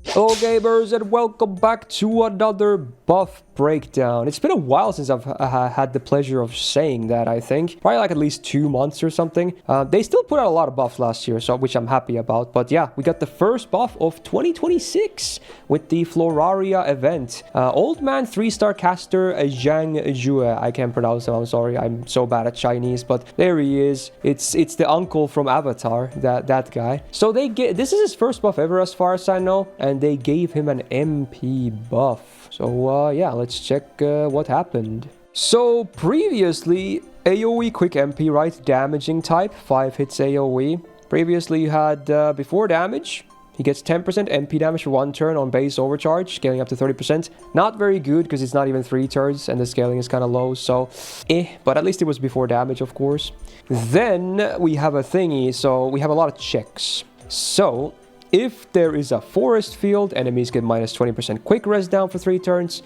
Hello gamers and welcome back to another buff breakdown. It's been a while since I've had the pleasure of saying that, I think. Probably like at least 2 months or something. They still put out a lot of buffs last year, so which I'm happy about. But yeah, we got the first buff of 2026 with the Floraria event. Old man 3-star caster Jang Ju. I can't pronounce him, I'm sorry. I'm so bad at Chinese, but there he is. It's the uncle from Avatar, that guy. So this is his first buff ever as far as I know, and they gave him an MP buff. So yeah, let's check what happened. So previously, AoE quick MP, right? Damaging type, 5 hits AoE. Previously you had before damage, he gets 10% MP damage for 1 turn on base overcharge, scaling up to 30%. Not very good because it's not even 3 turns and the scaling is kind of low, so but at least it was before damage, of course. Then we have a thingy, so we have a lot of checks. So if there is a forest field, enemies get minus 20% quick res down for 3 turns.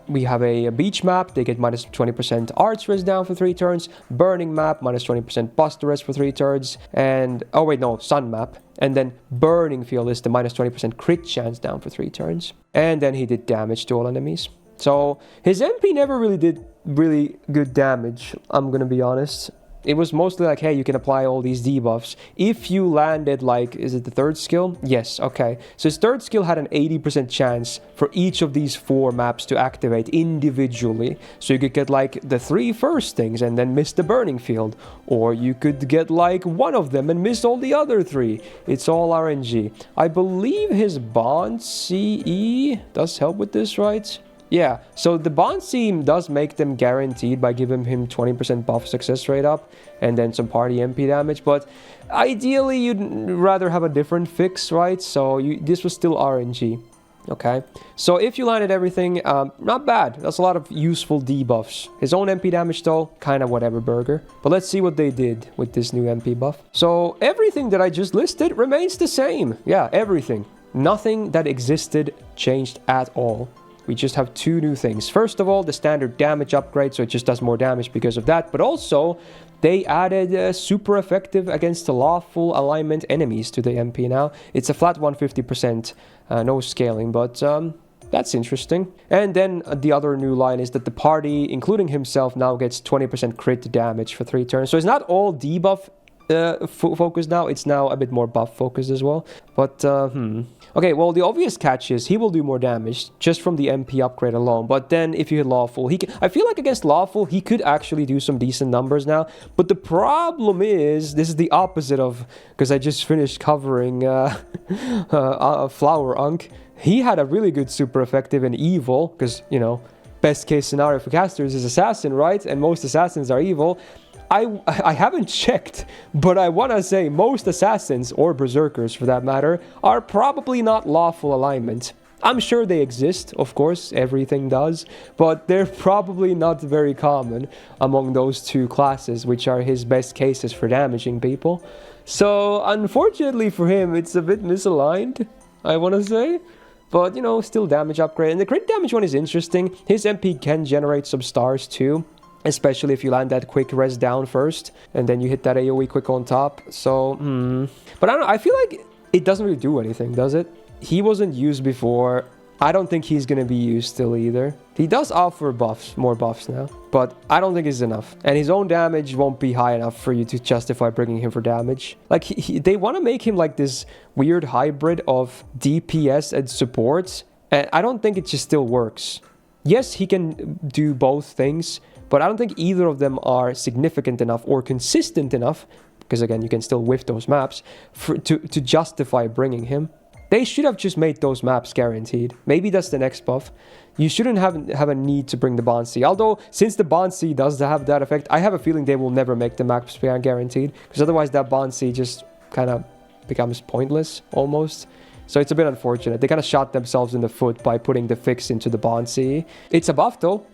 We have a beach map, they get minus 20% arts res down for 3 turns. Burning map, minus 20% buster res for 3 turns. And, oh wait, no, sun map. And then burning field is the minus 20% crit chance down for 3 turns. And then he did damage to all enemies. So his MP never really did really good damage, I'm gonna be honest. It was mostly like, hey, you can apply all these debuffs. If you landed, like, is it the 3rd skill? Yes, okay. So his 3rd skill had an 80% chance for each of these 4 maps to activate individually. So you could get, like, the 3 first things and then miss the burning field. Or you could get, like, one of them and miss all the other 3. It's all RNG. I believe his bond CE does help with this, right? Yeah, so the bond seam does make them guaranteed by giving him 20% buff success rate up and then some party MP damage, but ideally you'd rather have a different fix, right? So this was still RNG, okay? So if you landed everything, not bad. That's a lot of useful debuffs. His own MP damage though, kind of whatever burger. But let's see what they did with this new MP buff. So everything that I just listed remains the same. Yeah, everything. Nothing that existed changed at all. We just have 2 new things. First of all, the standard damage upgrade, so it just does more damage because of that. But also, they added super effective against the lawful alignment enemies to the MP now. It's a flat 150%, no scaling, but that's interesting. And then the other new line is that the party, including himself, now gets 20% crit damage for 3 turns. So it's not all debuff focus now, it's now a bit more buff focused as well. But okay, well, the obvious catch is he will do more damage just from the MP upgrade alone. But then if you hit lawful, I feel like against lawful he could actually do some decent numbers now. But the problem is, this is the opposite of, because I just finished covering Flower Unc. He had a really good super effective and evil, because, you know, best case scenario for casters is assassin, right? And most assassins are evil. I haven't checked, but I want to say most assassins, or berserkers for that matter, are probably not lawful alignment. I'm sure they exist, of course, everything does, but they're probably not very common among those 2 classes, which are his best cases for damaging people. So, unfortunately for him, it's a bit misaligned, I want to say. But, you know, still damage upgrade. And the crit damage one is interesting. His MP can generate some stars too. Especially if you land that quick res down first, and then you hit that AoE quick on top. So, But I don't know, I feel like it doesn't really do anything, does it? He wasn't used before. I don't think he's gonna be used still either. He does offer buffs, more buffs now, but I don't think it's enough. And his own damage won't be high enough for you to justify bringing him for damage. Like, they want to make him like this weird hybrid of DPS and support, and I don't think it just still works. Yes, he can do both things, but I don't think either of them are significant enough or consistent enough, because again, you can still whiff those maps, to justify bringing him. They should have just made those maps guaranteed. Maybe that's the next buff. You shouldn't have a need to bring the Bond C. Although, since the Bond C does have that effect, I have a feeling they will never make the maps guaranteed, because otherwise that Bond C just kind of becomes pointless, almost. So it's a bit unfortunate. They kind of shot themselves in the foot by putting the fix into the Bond C. It's a buff though.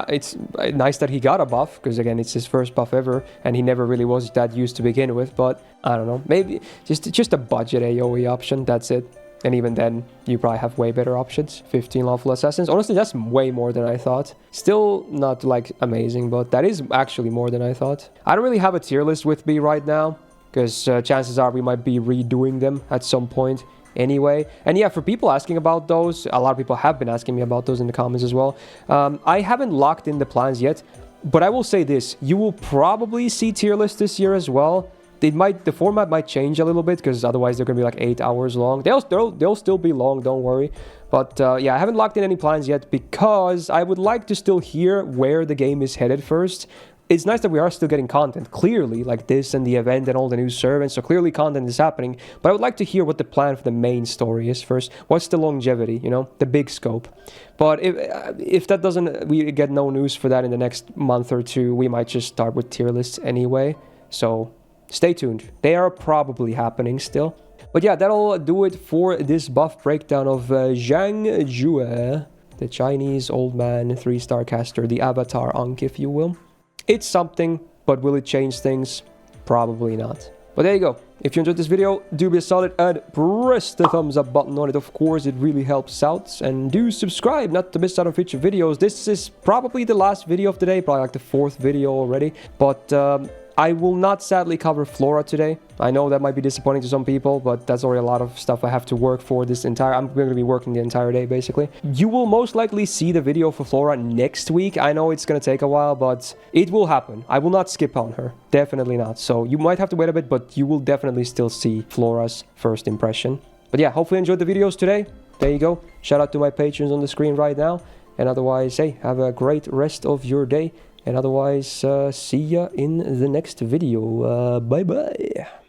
It's nice that he got a buff, because again, it's his first buff ever, and he never really was that used to begin with, but I don't know, maybe just a budget AoE option, that's it. And even then, you probably have way better options. 15 lawful assassins. Honestly, that's way more than I thought. Still not, like, amazing, but that is actually more than I thought. I don't really have a tier list with me right now, because chances are we might be redoing them at some point. anyway. And yeah, for people asking about those, a lot of people have been asking me about those in the comments as well. I haven't locked in the plans yet, but I will say this: you will probably see tier lists this year as well. The format might change a little bit, because otherwise they're gonna be like 8 hours long. They'll still be long, don't worry. But yeah, I haven't locked in any plans yet, because I would like to still hear where the game is headed first. It's nice that we are still getting content, clearly, like this and the event and all the new servants, so clearly content is happening, but I would like to hear what the plan for the main story is first. What's the longevity, you know, the big scope? But if that doesn't, we get no news for that in the next month or two, we might just start with tier lists anyway, so stay tuned. They are probably happening still. But yeah, that'll do it for this buff breakdown of Jang Ju, the Chinese old man 3-star caster, the avatar Unc, if you will. It's something, but will it change things? Probably not. But there you go. If you enjoyed this video, do be solid and press the thumbs up button on it. Of course, it really helps out. And do subscribe not to miss out on future videos. This is probably the last video of the day, probably like the 4th video already. But I will not sadly cover Flora today. I know that might be disappointing to some people, but that's already a lot of stuff I have to work for this entire... I'm going to be working the entire day, basically. You will most likely see the video for Flora next week. I know it's going to take a while, but it will happen. I will not skip on her. Definitely not. So you might have to wait a bit, but you will definitely still see Flora's first impression. But yeah, hopefully you enjoyed the videos today. There you go. Shout out to my patrons on the screen right now. And otherwise, hey, have a great rest of your day. And otherwise, see ya in the next video. Bye-bye.